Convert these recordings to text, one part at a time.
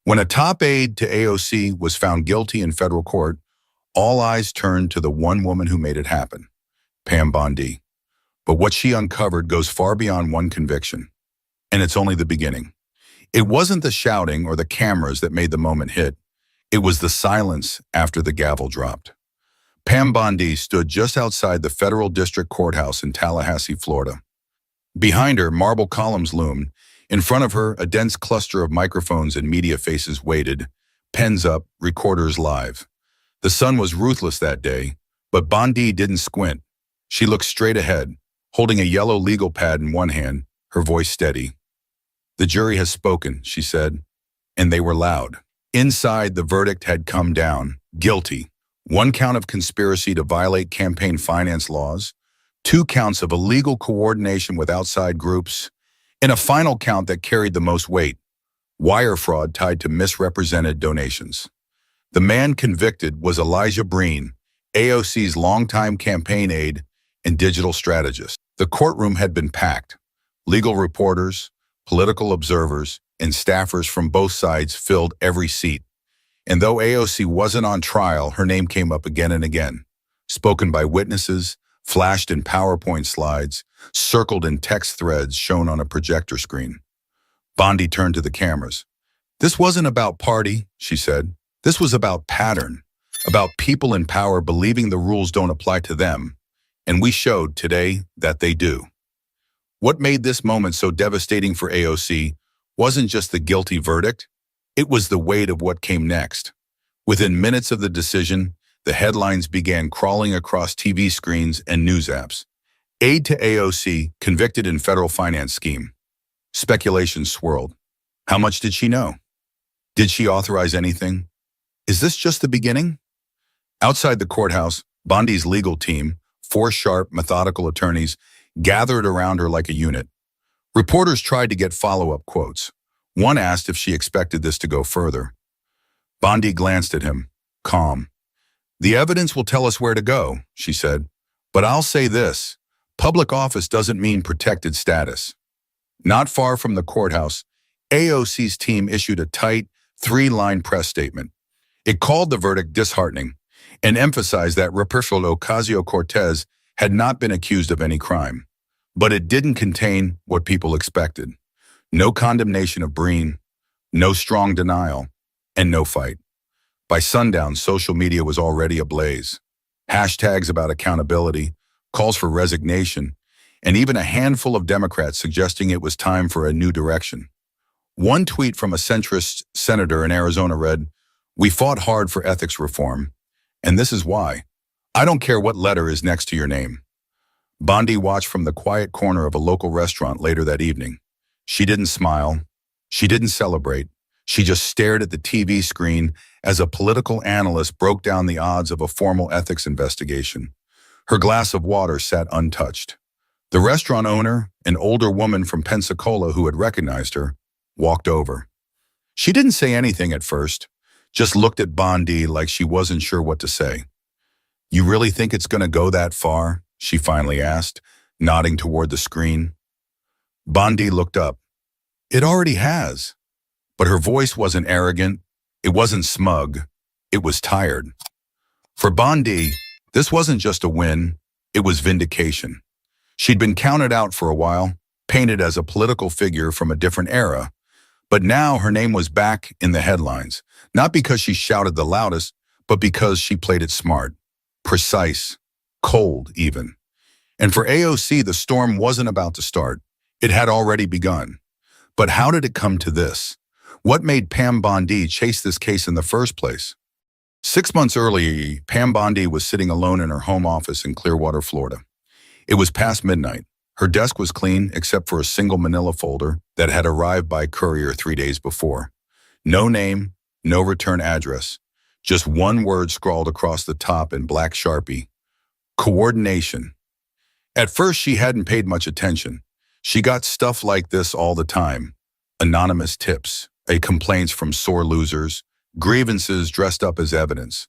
When a top aide to AOC was found guilty in federal court, all eyes turned to the one woman who made it happen, Pam Bondi. But what she uncovered goes far beyond one conviction, and it's only the beginning. It wasn't the shouting or the cameras that made the moment hit. It was the silence after the gavel dropped. Pam Bondi stood just outside the federal district courthouse in Tallahassee, Florida. Behind her, marble columns loomed. In front of her, a dense cluster of microphones and media faces waited, pens up, recorders live. The sun was ruthless that day, but Bondi didn't squint. She looked straight ahead, holding a yellow legal pad in one hand, her voice steady. "The jury has spoken," she said, and they were loud. Inside, the verdict had come down, guilty. 1 count of conspiracy to violate campaign finance laws, 2 counts of illegal coordination with outside groups, and a final count that carried the most weight, wire fraud tied to misrepresented donations. The man convicted was Elijah Breen, AOC's longtime campaign aide and digital strategist. The courtroom had been packed. Legal reporters, political observers, and staffers from both sides filled every seat. And though AOC wasn't on trial, her name came up again and again, spoken by witnesses, flashed in PowerPoint slides, circled in text threads shown on a projector screen. Bondi turned to the cameras. "This wasn't about party," she said. "This was about pattern, about people in power believing the rules don't apply to them, and we showed today that they do." What made this moment so devastating for AOC wasn't just the guilty verdict, it was the weight of what came next. Within minutes of the decision, the headlines began crawling across TV screens and news apps. Aide to AOC convicted in federal finance scheme. Speculation swirled. How much did she know? Did she authorize anything? Is this just the beginning? Outside the courthouse, Bondi's legal team, 4 sharp, methodical attorneys, gathered around her like a unit. Reporters tried to get follow-up quotes. One asked if she expected this to go further. Bondi glanced at him, calm. "The evidence will tell us where to go," she said. "But I'll say this, public office doesn't mean protected status." Not far from the courthouse, AOC's team issued a tight, 3-line press statement. It called the verdict disheartening and emphasized that Rafael Ocasio-Cortez had not been accused of any crime. But it didn't contain what people expected. No condemnation of Breen, no strong denial, and no fight. By sundown, social media was already ablaze. Hashtags about accountability, calls for resignation, and even a handful of Democrats suggesting it was time for a new direction. One tweet from a centrist senator in Arizona read, "We fought hard for ethics reform, and this is why. I don't care what letter is next to your name." Bondi watched from the quiet corner of a local restaurant later that evening. She didn't smile. She didn't celebrate. She just stared at the TV screen as a political analyst broke down the odds of a formal ethics investigation. Her glass of water sat untouched. The restaurant owner, an older woman from Pensacola who had recognized her, walked over. She didn't say anything at first, just looked at Bondi like she wasn't sure what to say. "You really think it's going to go that far?" she finally asked, nodding toward the screen. Bondi looked up. "It already has." But her voice wasn't arrogant, it wasn't smug, it was tired. For Bondi, this wasn't just a win, it was vindication. She'd been counted out for a while, painted as a political figure from a different era, but now her name was back in the headlines, not because she shouted the loudest, but because she played it smart, precise, cold even. And for AOC, the storm wasn't about to start. It had already begun. But how did it come to this? What made Pam Bondi chase this case in the first place? 6 months earlier, Pam Bondi was sitting alone in her home office in Clearwater, Florida. It was past midnight. Her desk was clean except for a single manila folder that had arrived by courier 3 days before. No name, no return address. Just one word scrawled across the top in black Sharpie. Coordination. At first, she hadn't paid much attention. She got stuff like this all the time. Anonymous tips, complaints from sore losers, grievances dressed up as evidence.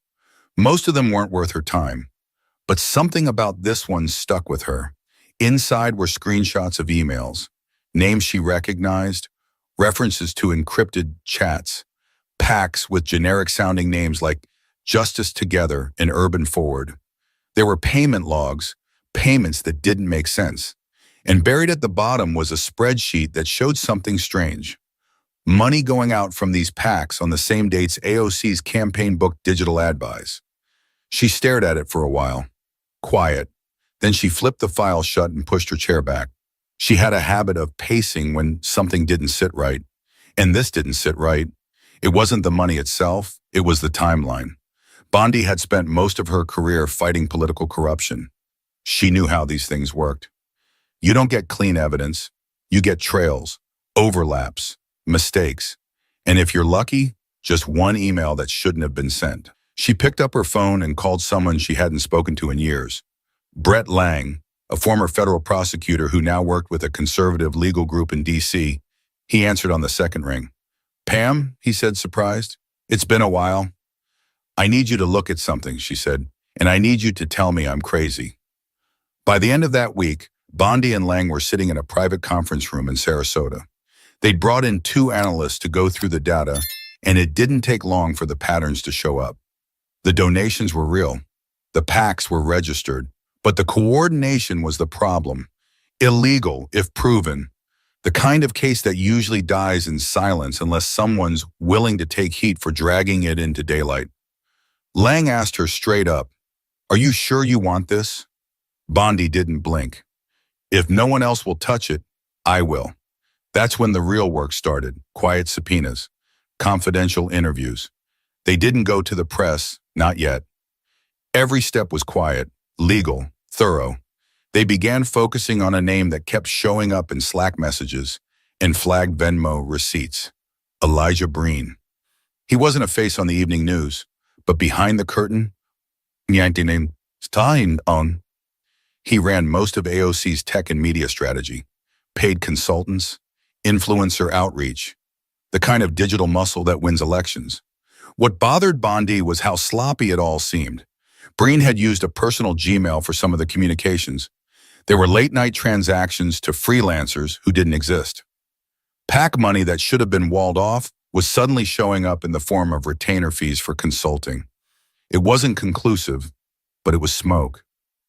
Most of them weren't worth her time. But something about this one stuck with her. Inside were screenshots of emails, names she recognized, references to encrypted chats, PACs with generic-sounding names like Justice Together and Urban Forward. There were payment logs, payments that didn't make sense. And buried at the bottom was a spreadsheet that showed something strange. Money going out from these PACs on the same dates AOC's campaign booked digital ad buys. She stared at it for a while, quiet. Then she flipped the file shut and pushed her chair back. She had a habit of pacing when something didn't sit right. And this didn't sit right. It wasn't the money itself, it was the timeline. Bondi had spent most of her career fighting political corruption. She knew how these things worked. You don't get clean evidence. You get trails, overlaps, mistakes. And if you're lucky, just one email that shouldn't have been sent. She picked up her phone and called someone she hadn't spoken to in years. Brett Lang, a former federal prosecutor who now worked with a conservative legal group in D.C., he answered on the second ring. "Pam," he said, surprised. "It's been a while." "I need you to look at something," she said, "and I need you to tell me I'm crazy." By the end of that week, Bondi and Lang were sitting in a private conference room in Sarasota. They'd brought in 2 analysts to go through the data, and it didn't take long for the patterns to show up. The donations were real. The PACs were registered, but the coordination was the problem. Illegal, if proven. The kind of case that usually dies in silence unless someone's willing to take heat for dragging it into daylight. Lang asked her straight up, "Are you sure you want this?" Bondi didn't blink. "If no one else will touch it, I will." That's when the real work started. Quiet subpoenas, confidential interviews. They didn't go to the press, not yet. Every step was quiet, legal, thorough. They began focusing on a name that kept showing up in Slack messages and flagged Venmo receipts. Elijah Breen. He wasn't a face on the evening news, but behind the curtain, he ran most of AOC's tech and media strategy, paid consultants, influencer outreach, the kind of digital muscle that wins elections. What bothered Bondi was how sloppy it all seemed. Breen had used a personal Gmail for some of the communications. There were late-night transactions to freelancers who didn't exist. PAC money that should have been walled off was suddenly showing up in the form of retainer fees for consulting. It wasn't conclusive, but it was smoke.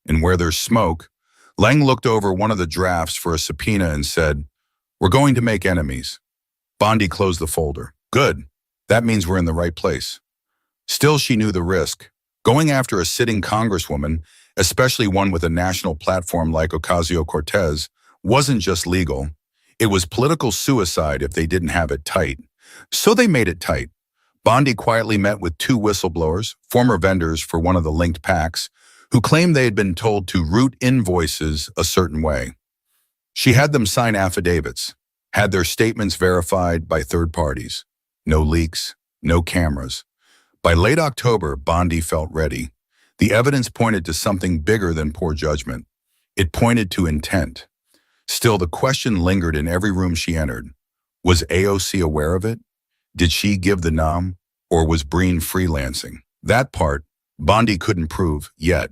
And where there's smoke, Lang looked over one of the drafts for a subpoena and said, "We're going to make enemies." Bondi closed the folder. Good. That means we're in the right place. Still, she knew the risk. Going after a sitting congresswoman, especially one with a national platform like Ocasio-Cortez, wasn't just legal. It was political suicide if they didn't have it tight. So they made it tight. Bondi quietly met with 2 whistleblowers, former vendors for one of the linked PACs, who claimed they had been told to route invoices a certain way. She had them sign affidavits, had their statements verified by third parties. No leaks, no cameras. By late October, Bondi felt ready. The evidence pointed to something bigger than poor judgment. It pointed to intent. Still, the question lingered in every room she entered. Was AOC aware of it? Did she give the nom? Or was Breen freelancing? That part, Bondi couldn't prove yet,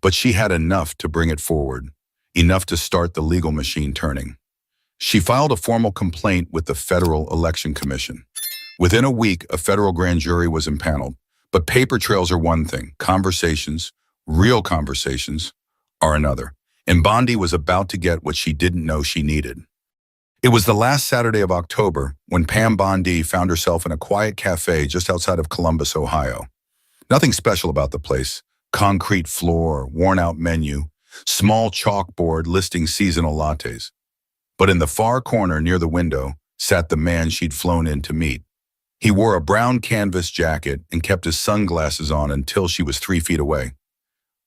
but she had enough to bring it forward, enough to start the legal machine turning. She filed a formal complaint with the Federal Election Commission. Within a week, a federal grand jury was impaneled. But paper trails are one thing. Conversations, real conversations, are another. And Bondi was about to get what she didn't know she needed. It was the last Saturday of October when Pam Bondi found herself in a quiet cafe just outside of Columbus, Ohio. Nothing special about the place. Concrete floor, worn-out menu, small chalkboard listing seasonal lattes. But in the far corner near the window sat the man she'd flown in to meet. He wore a brown canvas jacket and kept his sunglasses on until she was 3 feet away.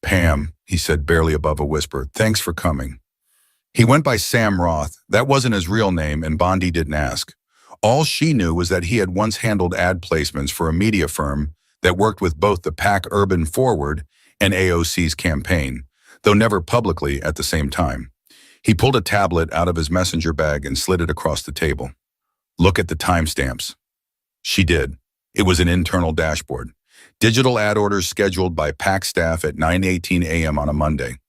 "Pam," he said barely above a whisper, "thanks for coming." He went by Sam Roth. That wasn't his real name, and Bondi didn't ask. All she knew was that he had once handled ad placements for a media firm that worked with both the PAC Urban Forward and AOC's campaign, though never publicly at the same time. He pulled a tablet out of his messenger bag and slid it across the table. "Look at the timestamps." She did. It was an internal dashboard. Digital ad orders scheduled by PAC staff at 9:18 a.m. on a Monday.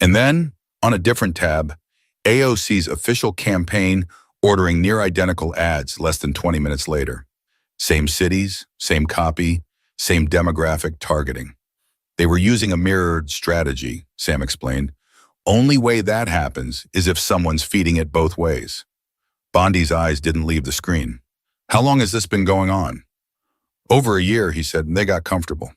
And then, on a different tab, AOC's official campaign ordering near-identical ads less than 20 minutes later. Same cities, same copy, same demographic targeting. They were using a mirrored strategy, Sam explained. Only way that happens is if someone's feeding it both ways. Bondi's eyes didn't leave the screen. How long has this been going on? Over a year, he said, and they got comfortable.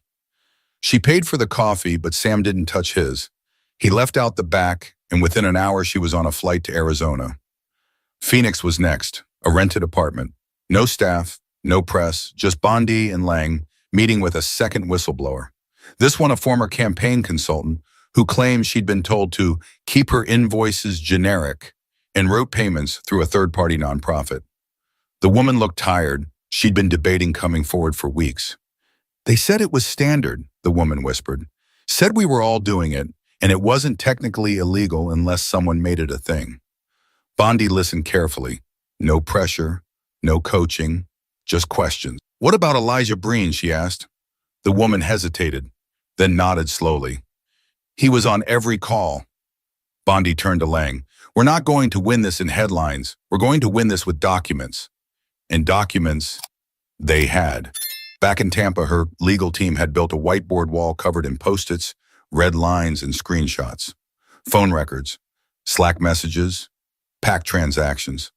She paid for the coffee, but Sam didn't touch his. He left out the back, and within an hour she was on a flight to Arizona. Phoenix was next, a rented apartment. No staff, no press, just Bondi and Lang meeting with a second whistleblower. This one a former campaign consultant who claimed she'd been told to keep her invoices generic and wrote payments through a third-party nonprofit. The woman looked tired. She'd been debating coming forward for weeks. They said it was standard, the woman whispered. Said we were all doing it, and it wasn't technically illegal unless someone made it a thing. Bondi listened carefully. No pressure, no coaching, just questions. What about Elijah Breen, she asked. The woman hesitated, then nodded slowly. He was on every call. Bondi turned to Lang. We're not going to win this in headlines. We're going to win this with documents. And documents they had. Back in Tampa, her legal team had built a whiteboard wall covered in Post-its, red lines, and screenshots. Phone records, Slack messages, PAC transactions.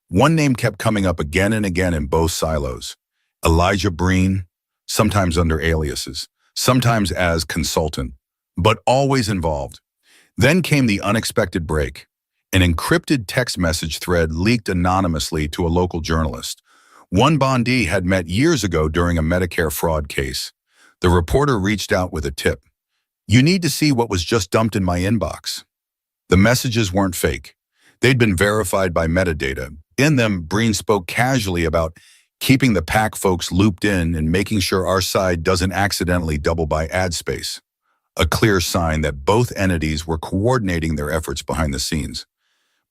One name kept coming up again and again in both silos. Elijah Breen, sometimes under aliases, sometimes as consultant, but always involved. Then came the unexpected break. An encrypted text message thread leaked anonymously to a local journalist. One Bondi had met years ago during a Medicare fraud case. The reporter reached out with a tip. You need to see what was just dumped in my inbox. The messages weren't fake. They'd been verified by metadata. In them, Breen spoke casually about keeping the PAC folks looped in and making sure our side doesn't accidentally double buy ad space. A clear sign that both entities were coordinating their efforts behind the scenes.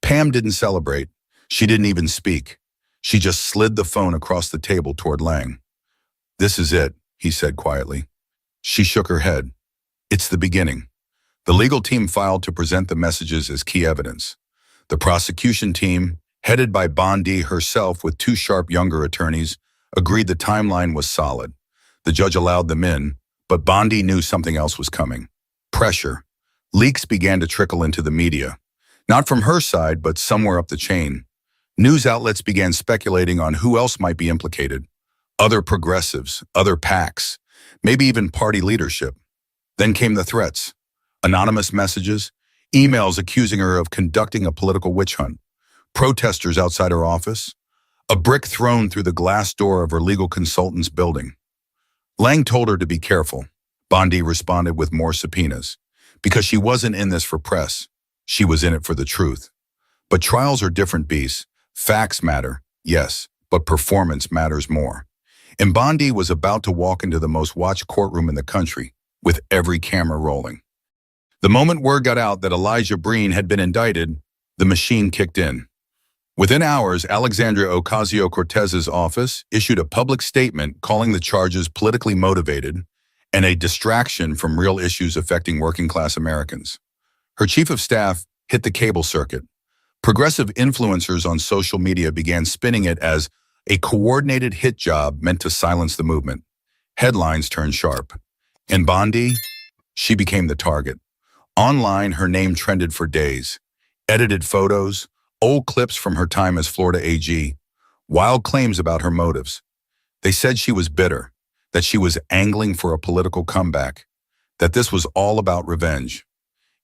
Pam didn't celebrate. She didn't even speak. She just slid the phone across the table toward Lang. This is it, he said quietly. She shook her head. It's the beginning. The legal team filed to present the messages as key evidence. The prosecution team, headed by Bondi herself with two sharp younger attorneys, agreed the timeline was solid. The judge allowed them in, but Bondi knew something else was coming. Pressure. Leaks began to trickle into the media. Not from her side, but somewhere up the chain. News outlets began speculating on who else might be implicated. Other progressives, other PACs, maybe even party leadership. Then came the threats. Anonymous messages, emails accusing her of conducting a political witch hunt, protesters outside her office, a brick thrown through the glass door of her legal consultant's building. Lang told her to be careful. Bondi responded with more subpoenas. Because she wasn't in this for press. She was in it for the truth. But trials are different beasts. Facts matter, yes, but performance matters more. And Bondi was about to walk into the most watched courtroom in the country, with every camera rolling. The moment word got out that Elijah Breen had been indicted, the machine kicked in. Within hours, Alexandria Ocasio-Cortez's office issued a public statement calling the charges politically motivated and a distraction from real issues affecting working-class Americans. Her chief of staff hit the cable circuit. Progressive influencers on social media began spinning it as a coordinated hit job meant to silence the movement. Headlines turned sharp. And Bondi, she became the target. Online, her name trended for days. Edited photos, old clips from her time as Florida AG, wild claims about her motives. They said she was bitter, that she was angling for a political comeback, that this was all about revenge.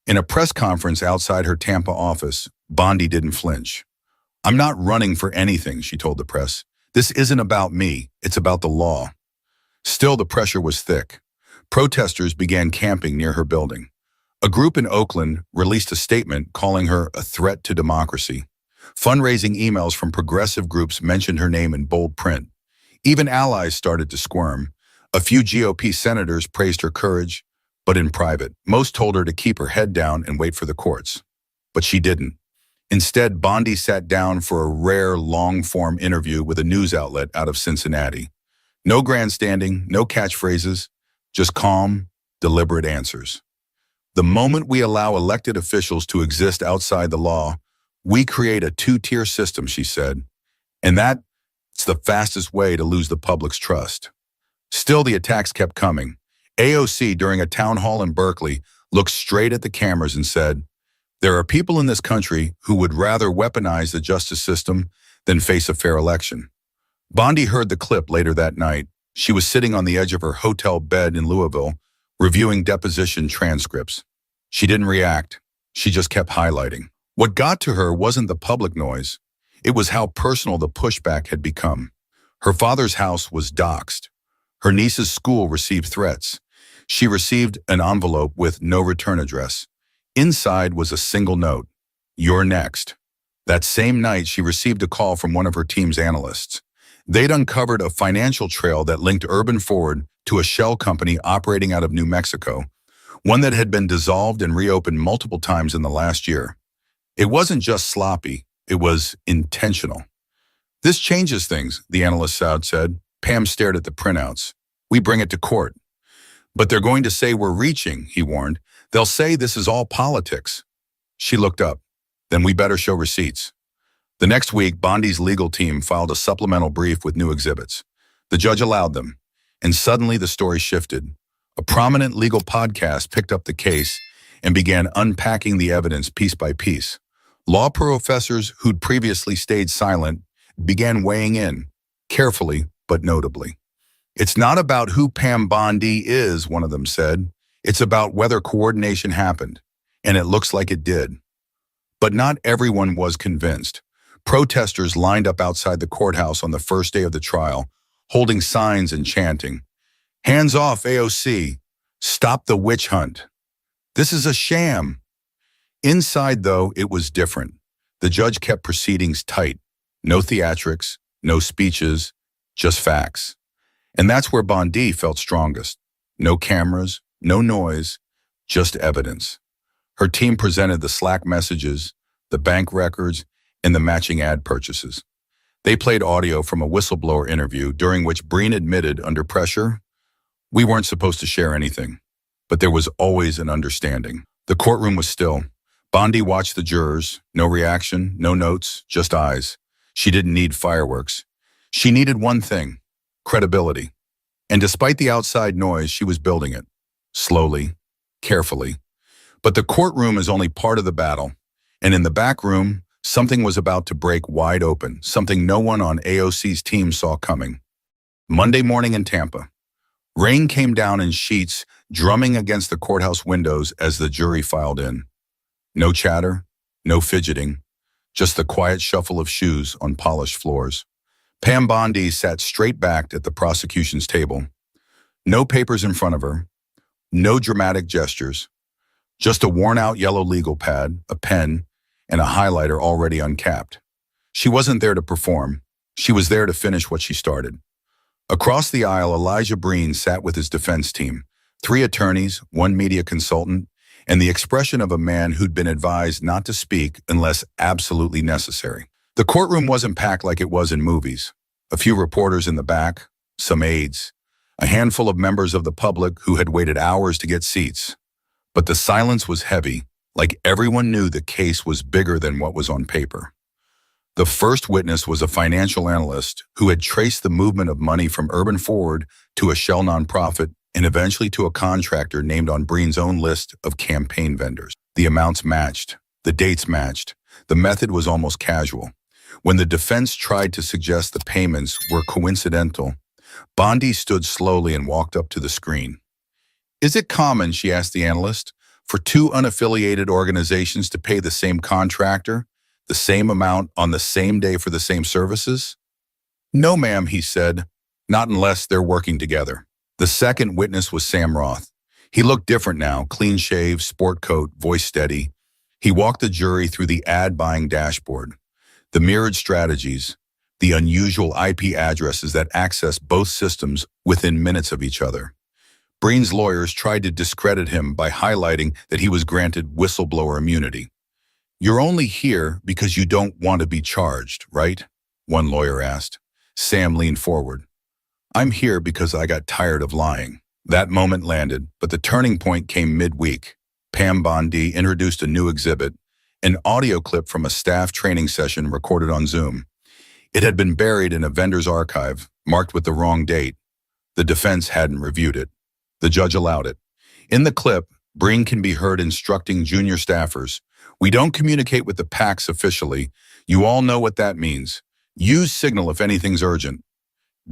In a press conference outside her Tampa office, Bondi didn't flinch. I'm not running for anything, she told the press. This isn't about me, it's about the law. Still, the pressure was thick. Protesters began camping near her building. A group in Oakland released a statement calling her a threat to democracy. Fundraising emails from progressive groups mentioned her name in bold print. Even allies started to squirm. A few GOP senators praised her courage, but in private. Most told her to keep her head down and wait for the courts. But she didn't. Instead, Bondi sat down for a rare, long-form interview with a news outlet out of Cincinnati. No grandstanding, no catchphrases, just calm, deliberate answers. The moment we allow elected officials to exist outside the law, we create a two-tier system, she said. And It's the fastest way to lose the public's trust. Still, the attacks kept coming. AOC, during a town hall in Berkeley, looked straight at the cameras and said, "There are people in this country who would rather weaponize the justice system than face a fair election." Bondi heard the clip later that night. She was sitting on the edge of her hotel bed in Louisville, reviewing deposition transcripts. She didn't react. She just kept highlighting. What got to her wasn't the public noise. It was how personal the pushback had become. Her father's house was doxxed. Her niece's school received threats. She received an envelope with no return address. Inside was a single note: "You're next." That same night, she received a call from one of her team's analysts. They'd uncovered a financial trail that linked Urban Forward to a shell company operating out of New Mexico, one that had been dissolved and reopened multiple times in the last year. It wasn't just sloppy, it was intentional. "This changes things," the analyst said. Pam stared at the printouts. "We bring it to court." "But they're going to say we're reaching," he warned. "They'll say this is all politics." She looked up. "Then we better show receipts." The next week, Bondi's legal team filed a supplemental brief with new exhibits. The judge allowed them, and suddenly the story shifted. A prominent legal podcast picked up the case and began unpacking the evidence piece by piece. Law professors who'd previously stayed silent began weighing in, carefully but notably. "It's not about who Pam Bondi is," one of them said. "It's about whether coordination happened, and it looks like it did." But not everyone was convinced. Protesters lined up outside the courthouse on the first day of the trial, holding signs and chanting, "Hands off AOC! Stop the witch hunt! This is a sham!" Inside, though, it was different. The judge kept proceedings tight. No theatrics, no speeches, just facts. And that's where Bondi felt strongest. No cameras, no noise, just evidence. Her team presented the Slack messages, the bank records, and the matching ad purchases. They played audio from a whistleblower interview during which Breen admitted under pressure, "We weren't supposed to share anything." But there was always an understanding. The courtroom was still. Bondi watched the jurors. No reaction, no notes, just eyes. She didn't need fireworks. She needed one thing: credibility. And despite the outside noise, she was building it. Slowly, carefully. But the courtroom is only part of the battle. And in the back room, something was about to break wide open, something no one on AOC's team saw coming. Monday morning in Tampa. Rain came down in sheets, drumming against the courthouse windows as the jury filed in. No chatter, no fidgeting, just the quiet shuffle of shoes on polished floors. Pam Bondi sat straight-backed at the prosecution's table. No papers in front of her, no dramatic gestures, just a worn-out yellow legal pad, a pen, and a highlighter already uncapped. She wasn't there to perform. She was there to finish what she started. Across the aisle, Elijah Breen sat with his defense team, 3 attorneys, 1 media consultant, and the expression of a man who'd been advised not to speak unless absolutely necessary. The courtroom wasn't packed like it was in movies. A few reporters in the back, some aides, a handful of members of the public who had waited hours to get seats. But the silence was heavy, like everyone knew the case was bigger than what was on paper. The first witness was a financial analyst who had traced the movement of money from Urban Forward to a shell nonprofit and eventually to a contractor named on Breen's own list of campaign vendors. The amounts matched, the dates matched, the method was almost casual. When the defense tried to suggest the payments were coincidental, Bondi stood slowly and walked up to the screen. "Is it common," she asked the analyst, "for 2 unaffiliated organizations to pay the same contractor, the same amount on the same day for the same services?" "No, ma'am," he said, "not unless they're working together." The second witness was Sam Roth. He looked different now, clean-shaved, sport coat, voice steady. He walked the jury through the ad-buying dashboard, the mirrored strategies, the unusual IP addresses that access both systems within minutes of each other. Breen's lawyers tried to discredit him by highlighting that he was granted whistleblower immunity. "You're only here because you don't want to be charged, right?" one lawyer asked. Sam leaned forward. "I'm here because I got tired of lying." That moment landed, but the turning point came midweek. Pam Bondi introduced a new exhibit, an audio clip from a staff training session recorded on Zoom. It had been buried in a vendor's archive, marked with the wrong date. The defense hadn't reviewed it. The judge allowed it. In the clip, Breen can be heard instructing junior staffers, "We don't communicate with the PACs officially. You all know what that means. Use signal if anything's urgent."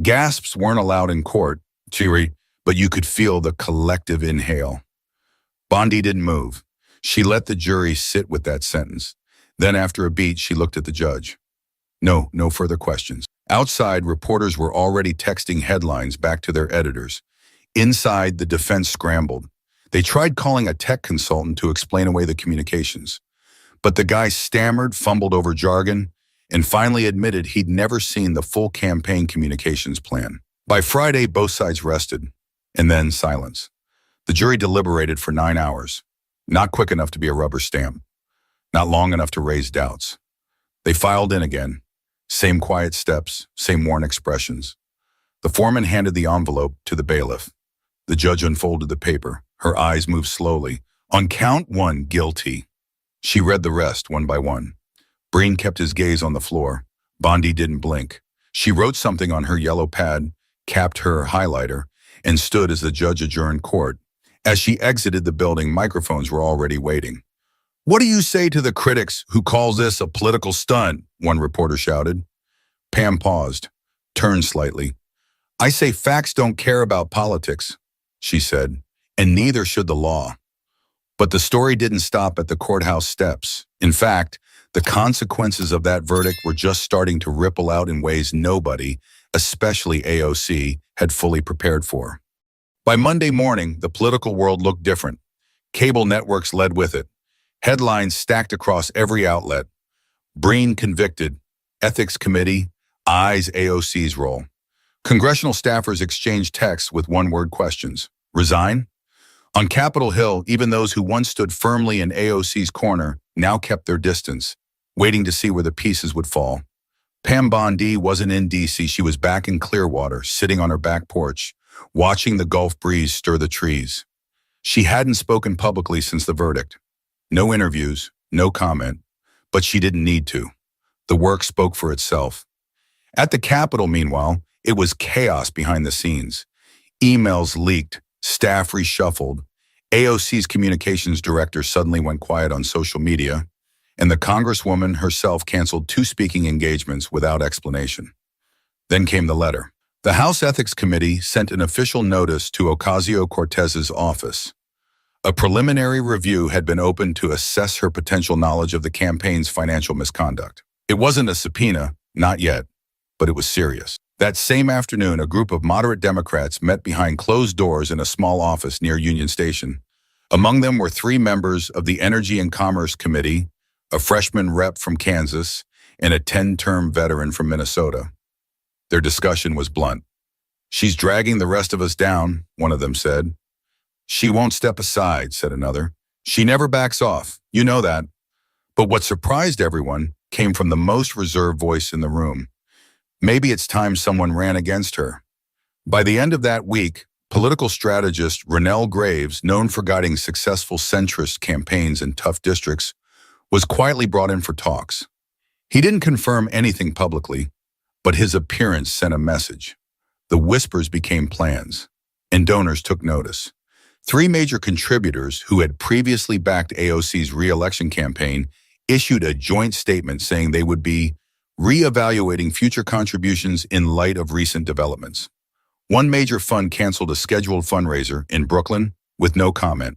Gasps weren't allowed in court, cheery, but you could feel the collective inhale. Bondi didn't move. She let the jury sit with that sentence. Then after a beat, she looked at the judge. No further questions. Outside, reporters were already texting headlines back to their editors. Inside, the defense scrambled. They tried calling a tech consultant to explain away the communications. But the guy stammered, fumbled over jargon, and finally admitted he'd never seen the full campaign communications plan. By Friday, both sides rested, and then silence. The jury deliberated for 9 hours. Not quick enough to be a rubber stamp. Not long enough to raise doubts. They filed in again. Same quiet steps, same worn expressions. The foreman handed the envelope to the bailiff. The judge unfolded the paper. Her eyes moved slowly. On count 1, guilty. She read the rest one by one. Breen kept his gaze on the floor. Bondi didn't blink. She wrote something on her yellow pad, capped her highlighter, and stood as the judge adjourned court. As she exited the building, microphones were already waiting. "What do you say to the critics who calls this a political stunt?" one reporter shouted. Pam paused, turned slightly. "I say facts don't care about politics," she said, "and neither should the law." But the story didn't stop at the courthouse steps. In fact, the consequences of that verdict were just starting to ripple out in ways nobody, especially AOC, had fully prepared for. By Monday morning, the political world looked different. Cable networks led with it. Headlines stacked across every outlet. Breen convicted. Ethics Committee, eyes AOC's role. Congressional staffers exchanged texts with one-word questions. Resign? On Capitol Hill, even those who once stood firmly in AOC's corner now kept their distance, waiting to see where the pieces would fall. Pam Bondi wasn't in D.C. She was back in Clearwater, sitting on her back porch, watching the Gulf breeze stir the trees. She hadn't spoken publicly since the verdict. No interviews, no comment, but she didn't need to. The work spoke for itself. At the Capitol, meanwhile, it was chaos behind the scenes. Emails leaked, staff reshuffled. AOC's communications director suddenly went quiet on social media, and the Congresswoman herself canceled 2 speaking engagements without explanation. Then came the letter. The House Ethics Committee sent an official notice to Ocasio-Cortez's office. A preliminary review had been opened to assess her potential knowledge of the campaign's financial misconduct. It wasn't a subpoena, not yet, but it was serious. That same afternoon, a group of moderate Democrats met behind closed doors in a small office near Union Station. Among them were 3 members of the Energy and Commerce Committee, a freshman rep from Kansas, and a 10-term veteran from Minnesota. Their discussion was blunt. "She's dragging the rest of us down," one of them said. "She won't step aside," said another. "She never backs off. You know that." But what surprised everyone came from the most reserved voice in the room. Maybe it's time someone ran against her. By the end of that week, political strategist Ronnell Graves, known for guiding successful centrist campaigns in tough districts, was quietly brought in for talks. He didn't confirm anything publicly, but his appearance sent a message. The whispers became plans, and donors took notice. 3 major contributors who had previously backed AOC's re-election campaign issued a joint statement saying they would be re-evaluating future contributions in light of recent developments. One major fund canceled a scheduled fundraiser in Brooklyn with no comment.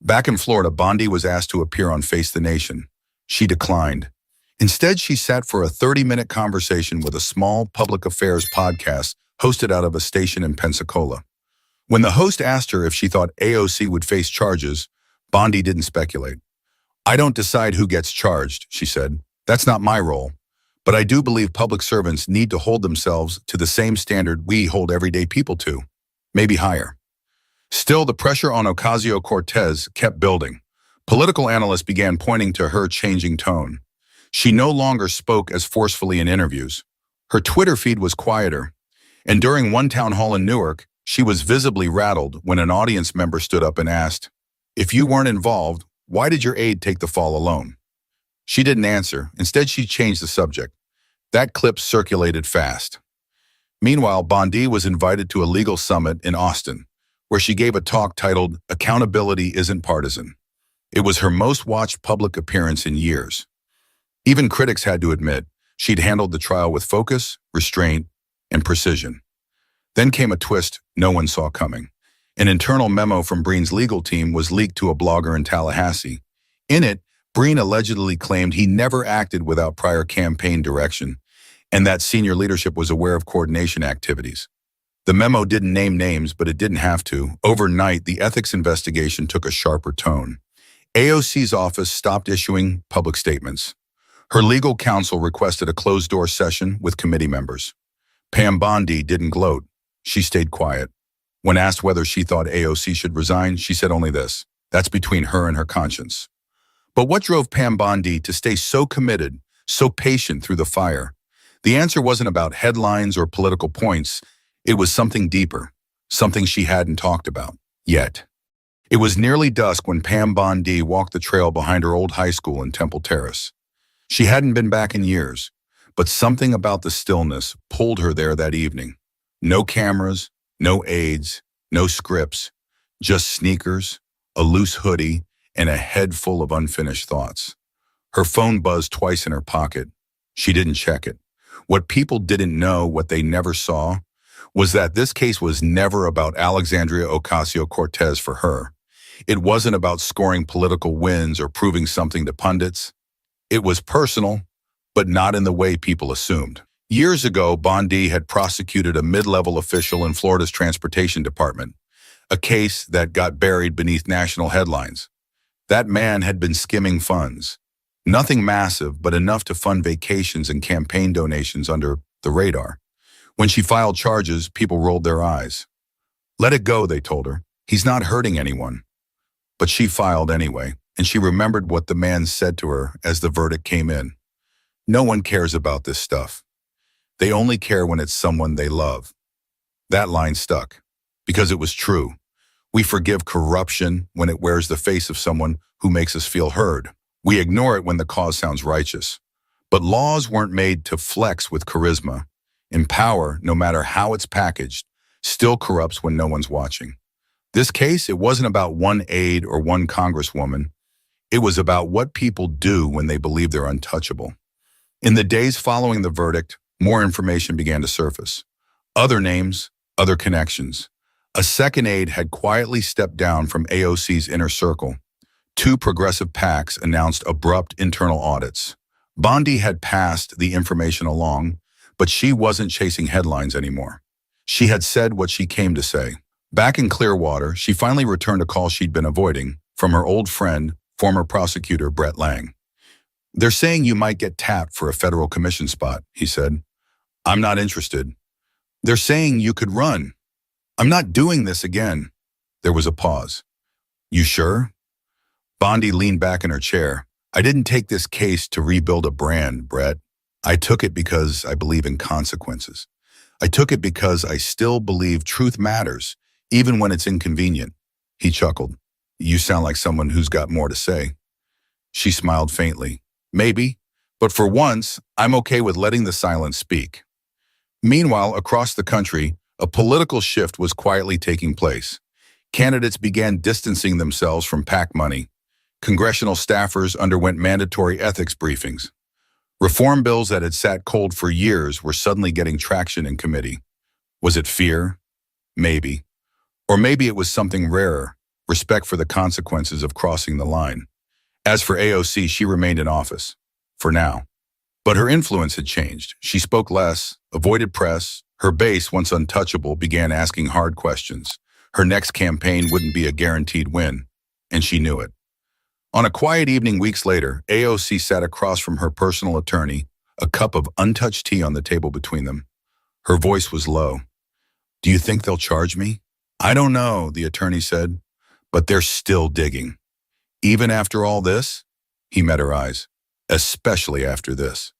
Back in Florida, Bondi was asked to appear on Face the Nation. She declined. Instead, she sat for a 30-minute conversation with a small public affairs podcast hosted out of a station in Pensacola. When the host asked her if she thought AOC would face charges, Bondi didn't speculate. "I don't decide who gets charged," she said. "That's not my role. But I do believe public servants need to hold themselves to the same standard we hold everyday people to, maybe higher." Still, the pressure on Ocasio-Cortez kept building. Political analysts began pointing to her changing tone. She no longer spoke as forcefully in interviews. Her Twitter feed was quieter, and during one town hall in Newark, she was visibly rattled when an audience member stood up and asked, "If you weren't involved, why did your aide take the fall alone?" She didn't answer. Instead, she changed the subject. That clip circulated fast. Meanwhile, Bondi was invited to a legal summit in Austin, where she gave a talk titled "Accountability Isn't Partisan." It was her most watched public appearance in years. Even critics had to admit she'd handled the trial with focus, restraint, and precision. Then came a twist no one saw coming. An internal memo from Breen's legal team was leaked to a blogger in Tallahassee. In it, Breen allegedly claimed he never acted without prior campaign direction, and that senior leadership was aware of coordination activities. The memo didn't name names, but it didn't have to. Overnight, the ethics investigation took a sharper tone. AOC's office stopped issuing public statements. Her legal counsel requested a closed-door session with committee members. Pam Bondi didn't gloat. She stayed quiet. When asked whether she thought AOC should resign, she said only this: that's between her and her conscience. But what drove Pam Bondi to stay so committed, so patient through the fire? The answer wasn't about headlines or political points. It was something deeper, something she hadn't talked about yet. It was nearly dusk when Pam Bondi walked the trail behind her old high school in Temple Terrace. She hadn't been back in years, but something about the stillness pulled her there that evening. No cameras, no aides, no scripts, just sneakers, a loose hoodie, and a head full of unfinished thoughts. Her phone buzzed twice in her pocket. She didn't check it. What people didn't know, what they never saw, was that this case was never about Alexandria Ocasio-Cortez for her. It wasn't about scoring political wins or proving something to pundits. It was personal, but not in the way people assumed. Years ago, Bondi had prosecuted a mid-level official in Florida's transportation department, a case that got buried beneath national headlines. That man had been skimming funds. Nothing massive, but enough to fund vacations and campaign donations under the radar. When she filed charges, people rolled their eyes. Let it go, they told her. He's not hurting anyone. But she filed anyway, and she remembered what the man said to her as the verdict came in. No one cares about this stuff. They only care when it's someone they love. That line stuck, because it was true. We forgive corruption when it wears the face of someone who makes us feel heard. We ignore it when the cause sounds righteous. But laws weren't made to flex with charisma. And power, no matter how it's packaged, still corrupts when no one's watching. This case, it wasn't about one aide or one congresswoman. It was about what people do when they believe they're untouchable. In the days following the verdict, more information began to surface. Other names, other connections. A second aide had quietly stepped down from AOC's inner circle. 2 progressive PACs announced abrupt internal audits. Bondi had passed the information along, but she wasn't chasing headlines anymore. She had said what she came to say. Back in Clearwater, she finally returned a call she'd been avoiding from her old friend, former prosecutor Brett Lang. "They're saying you might get tapped for a federal commission spot," he said. "I'm not interested." "They're saying you could run." "I'm not doing this again." There was a pause. "You sure?" Bondi leaned back in her chair. "I didn't take this case to rebuild a brand, Brett. I took it because I believe in consequences. I took it because I still believe truth matters, even when it's inconvenient." He chuckled. "You sound like someone who's got more to say." She smiled faintly. "Maybe, but for once, I'm okay with letting the silence speak." Meanwhile, across the country, a political shift was quietly taking place. Candidates began distancing themselves from PAC money. Congressional staffers underwent mandatory ethics briefings. Reform bills that had sat cold for years were suddenly getting traction in committee. Was it fear? Maybe. Or maybe it was something rarer, respect for the consequences of crossing the line. As for AOC, she remained in office, for now. But her influence had changed. She spoke less, avoided press. Her base, once untouchable, began asking hard questions. Her next campaign wouldn't be a guaranteed win, and she knew it. On a quiet evening weeks later, AOC sat across from her personal attorney, a cup of untouched tea on the table between them. Her voice was low. "Do you think they'll charge me?" "I don't know," the attorney said, "but they're still digging." "Even after all this?" He met her eyes. "Especially after this."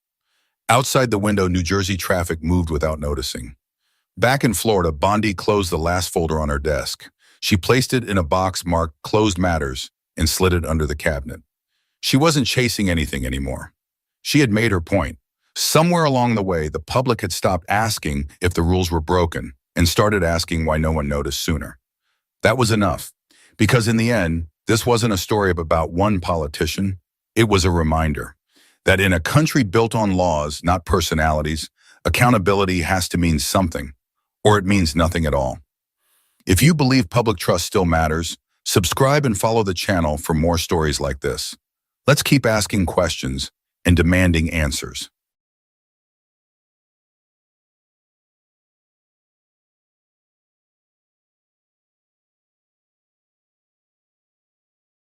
Outside the window, New Jersey traffic moved without noticing. Back in Florida, Bondi closed the last folder on her desk. She placed it in a box marked "Closed Matters" and slid it under the cabinet. She wasn't chasing anything anymore. She had made her point. Somewhere along the way, the public had stopped asking if the rules were broken and started asking why no one noticed sooner. That was enough, because in the end, this wasn't a story about one politician. It was a reminder that in a country built on laws, not personalities, accountability has to mean something, or it means nothing at all. If you believe public trust still matters, subscribe and follow the channel for more stories like this. Let's keep asking questions and demanding answers.